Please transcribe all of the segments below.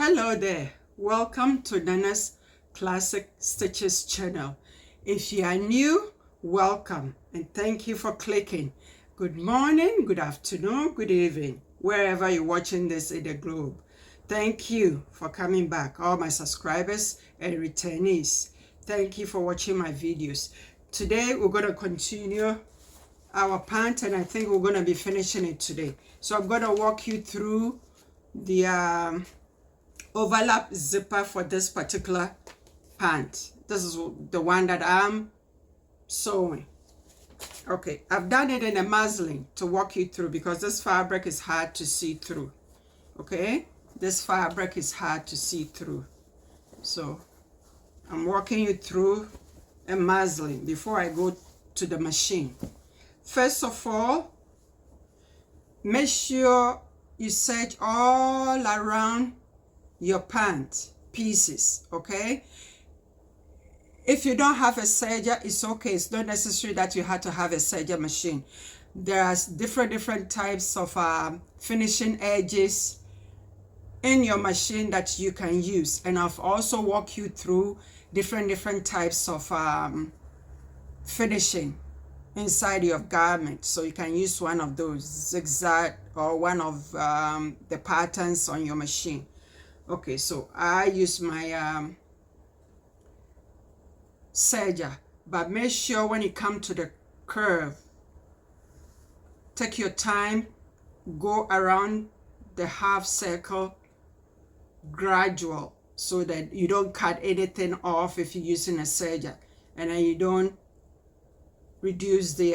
Hello there, welcome to Nana's Classic Stitches channel. If you are new, welcome and thank you for clicking. Good morning, good afternoon, good evening, wherever you're watching this in the globe. Thank you for coming back, all my subscribers and returnees. Thank you for watching my videos. Today we're going to continue our pant, and I think we're going to be finishing it today. So I'm going to walk you through the overlap zipper for this particular pant. This is the one that I'm sewing. Okay, I've done it in a muslin to walk you through because this fabric is hard to see through. Okay, this fabric is hard to see through, so I'm walking you through a muslin before I go to the machine. First of all, make sure you serge all around your pant pieces. Okay, if you don't have a serger, it's okay. It's not necessary that you have to have a serger machine. There's different types of finishing edges in your machine that you can use, and I've also walked you through different types of finishing inside your garment, so you can use one of those zigzag or one of the patterns on your machine. Okay, so I use my serger, but make sure when you come to the curve, take your time, go around the half circle gradual so that you don't cut anything off if you're using a serger, and then you don't reduce the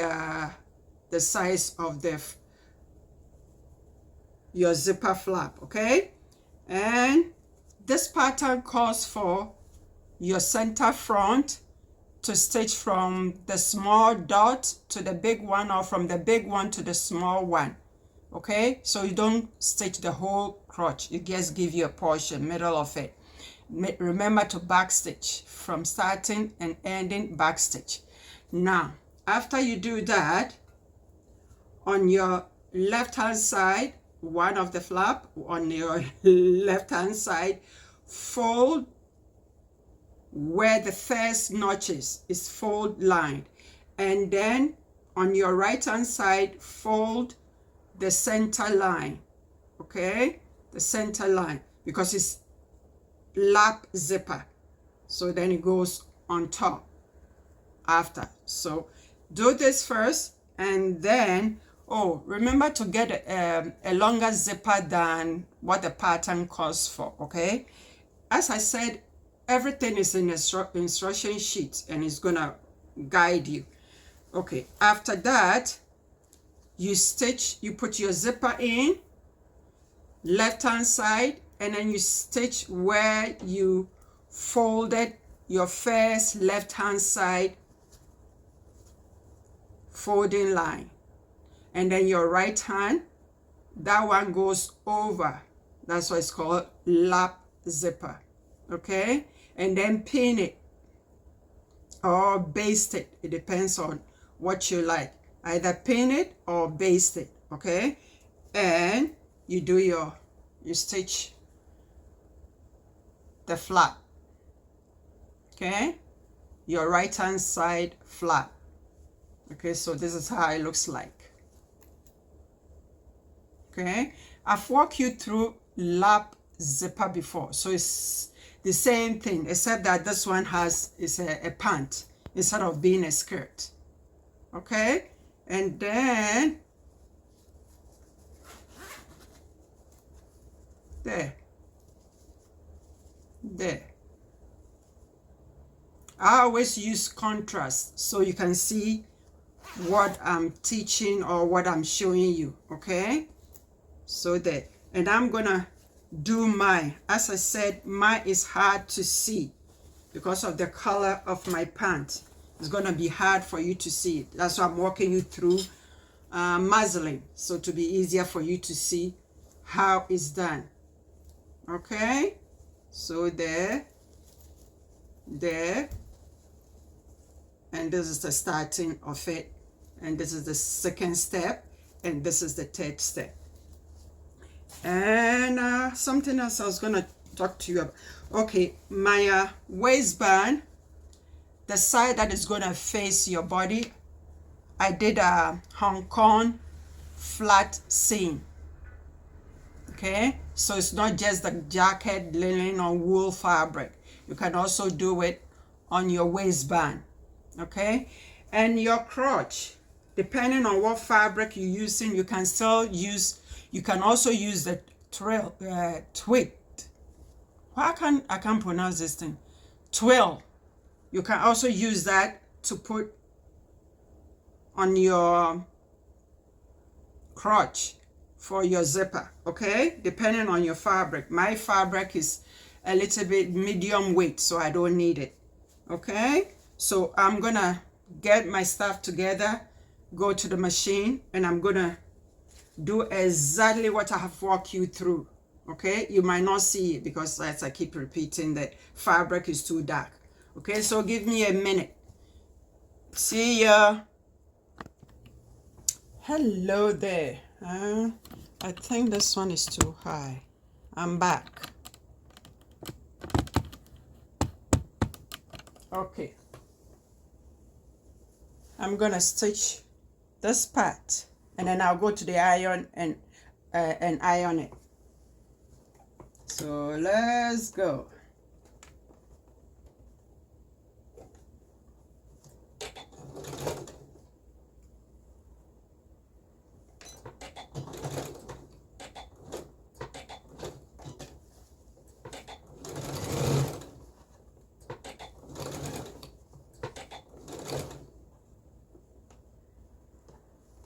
size of your zipper flap. Okay, and this pattern calls for your center front to stitch from the small dot to the big one, or from the big one to the small one. Okay, so you don't stitch the whole crotch, you just give you a portion, middle of it. Remember to back stitch from starting and ending, back stitch. Now after you do that, on your left hand side, one of the flap on your left hand side, fold where the first notch is fold lined, and then on your right hand side, fold the center line. Okay, the center line, because it's lap zipper, so then it goes on top after. So do this first, and then remember to get a longer zipper than what the pattern calls for. Okay, as I said, everything is in the instruction sheet and it's gonna guide you. Okay, after that, you put your zipper in left hand side, and then you stitch where you folded your first left hand side folding line, and then your right hand, that one goes over. That's why it's called lap zipper. Okay, and then pin it or baste it. It depends on what you like, either pin it or baste it. Okay, and you stitch the flap. Okay, your right hand side flap. Okay, so this is how it looks like. Okay, I've walked you through lap zipper before, so it's the same thing, except that this one is a pant instead of being a skirt. Okay, and then there. I always use contrast so you can see what I'm teaching or what I'm showing you. Okay, so there. And I'm gonna do mine. As I said, mine is hard to see because of the color of my pant. It's gonna be hard for you to see it. That's why I'm walking you through muslin, so to be easier for you to see how it's done. Okay, so there, and this is the starting of it, and this is the second step, and this is the third step. And something else I was gonna talk to you about. Okay, my waistband, the side that is going to face your body, I did a Hong Kong flat seam. Okay, so it's not just the jacket, linen, or wool fabric. You can also do it on your waistband. Okay, and your crotch, depending on what fabric you're using, you can still use, you can also use the twig. Why I can't pronounce this thing? Twill. You can also use that to put on your crotch for your zipper, okay? Depending on your fabric. My fabric is a little bit medium weight, so I don't need it, okay? So I'm gonna get my stuff together, go to the machine, and I'm gonna do exactly what I have walked you through, okay? You might not see it because, as I keep repeating, the fabric is too dark, okay? So give me a minute. See ya. Hello there. I think this one is too high. I'm back. Okay. I'm gonna stitch this part, and then I'll go to the iron and iron it. So let's go.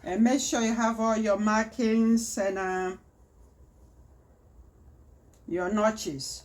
And make sure you have all your markings and your notches.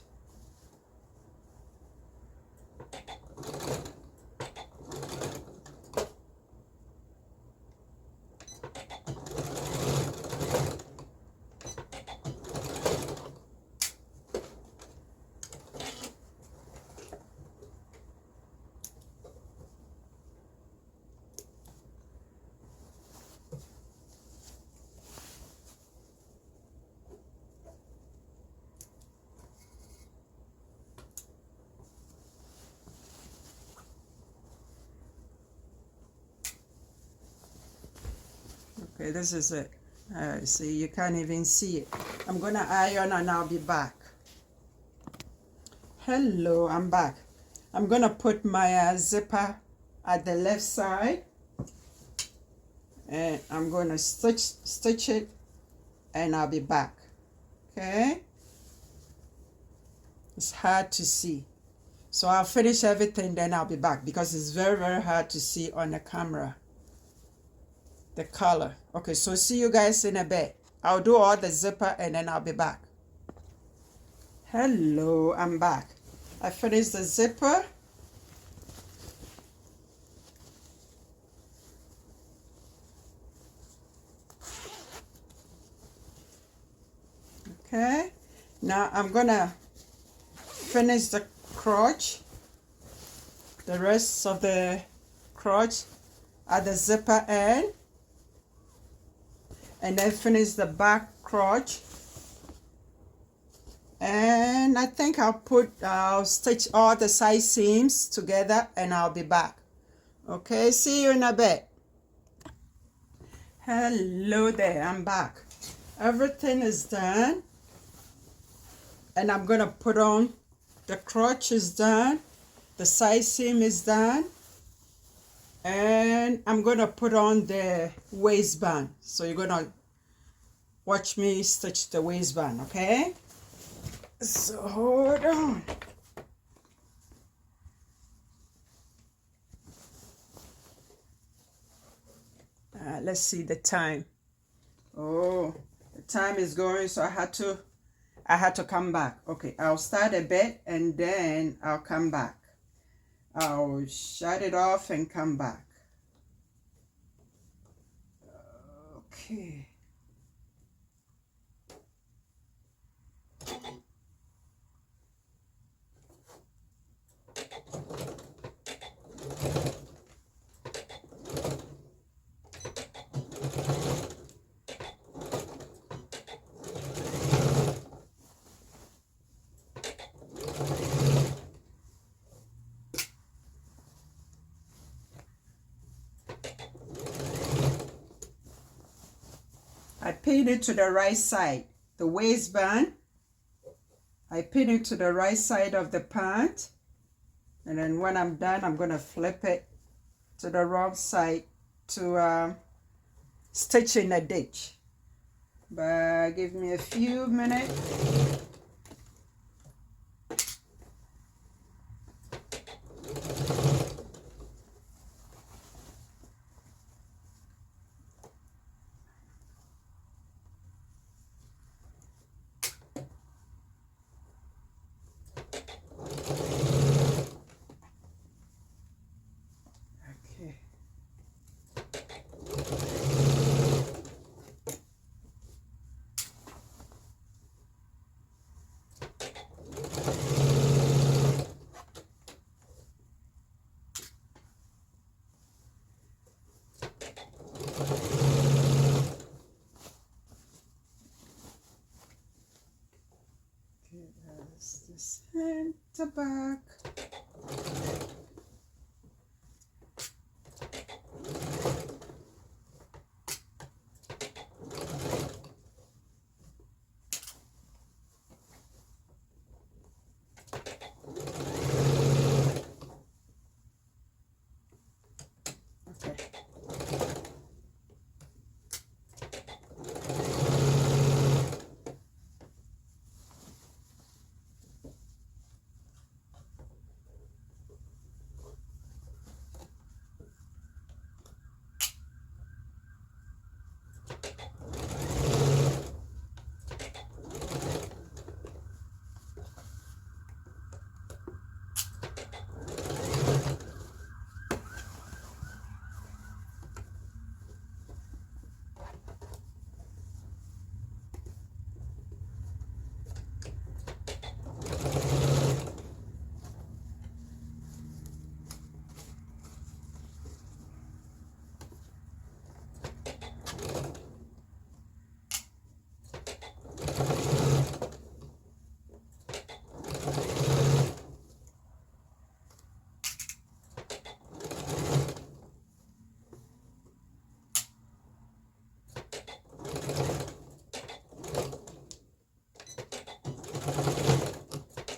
Okay, this is it. See, you can't even see it. I'm gonna iron and I'll be back. Hello, I'm back. I'm gonna put my zipper at the left side, and I'm gonna stitch it, and I'll be back. Okay, it's hard to see, so I'll finish everything, then I'll be back, because it's very hard to see on the camera, the color. Okay, so see you guys in a bit. I'll do all the zipper and then I'll be back. Hello, I'm back. I finished the zipper. Okay, now I'm gonna finish the crotch, the rest of the crotch at the zipper end, and then finish the back crotch. And I think I'll stitch all the side seams together and I'll be back. Okay, see you in a bit. Hello there, I'm back. Everything is done, and I'm gonna put on, the crotch is done, the side seam is done, and I'm gonna put on the waistband. So you're gonna watch me stitch the waistband, okay? So hold on. Let's see the time. Oh, the time is going, so I had to come back. Okay, I'll start a bit and then I'll come back. I'll shut it off and come back. Okay. pin it to the right side. The waistband, I pin it to the right side of the pant. And then when I'm done, I'm going to flip it to the wrong side to stitch in a ditch. But give me a few minutes. This and the back. Okay.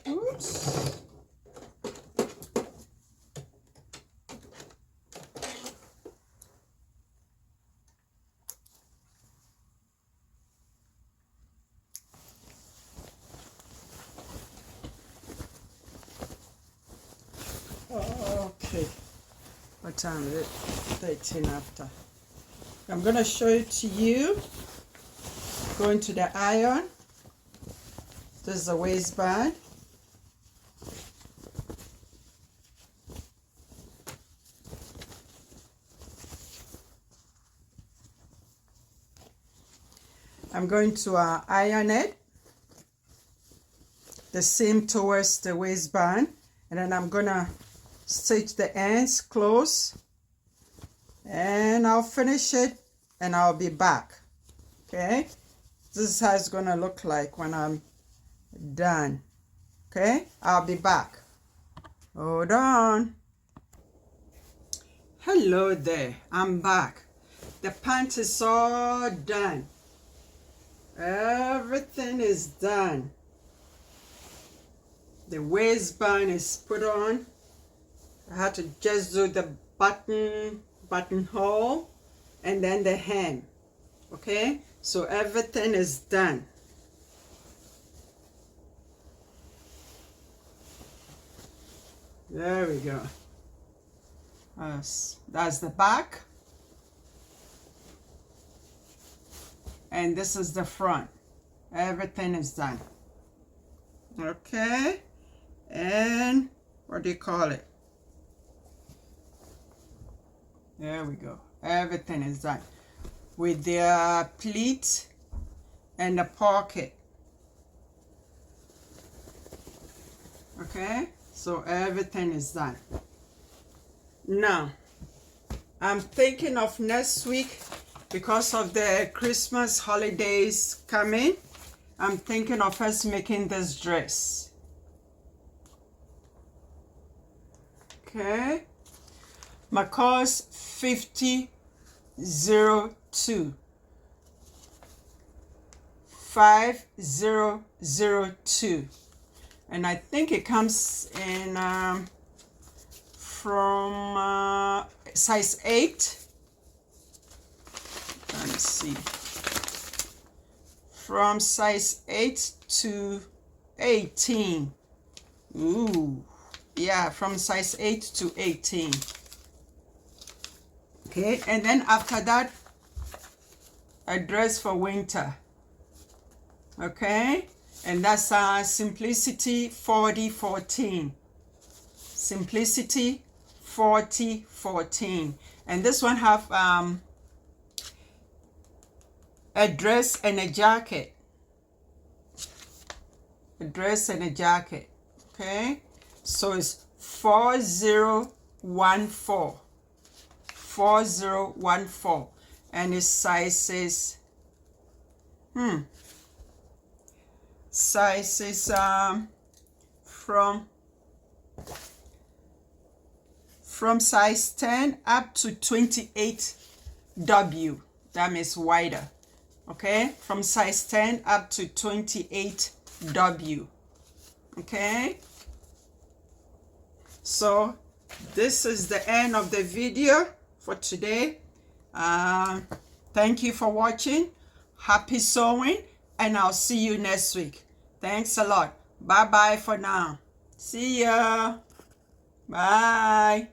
Oops. Okay. What time is it? 13 after. I'm going to show it to you. Going to the iron. This is the waistband. I'm going to iron it the seam towards the waistband, and then I'm gonna stitch the ends close, and I'll finish it and I'll be back. Okay, this is how it's gonna look like when I'm done. Okay, I'll be back. Hold on. Hello there, I'm back. The pant is all done. Everything is done. The waistband is put on. I had to just do the buttonhole and then the hem. Okay, so everything is done. There we go. That's the back. And this is the front. Everything is done. Okay. And what do you call it? There we go. Everything is done. With the pleat and the pocket. Okay. So everything is done. Now, I'm thinking of next week. Because of the Christmas holidays coming, I'm thinking of us making this dress. Okay. My cost 5002. 5002, and I think it comes in from size 8. Let me see, from size 8 to 18. Ooh, yeah, from size 8 to 18. Okay, and then after that, a dress for winter. Okay, and that's Simplicity 4014. Simplicity 4014. And this one have a dress and a jacket. A dress and a jacket. Okay, so it's 4014. 4014, and its sizes sizes from size 10 up to 28W. That means wider. Okay, from size 10 up to 28W. Okay, so this is the end of the video for today. Thank you for watching. Happy sewing, and I'll see you next week. Thanks a lot. Bye bye for now. See ya. Bye.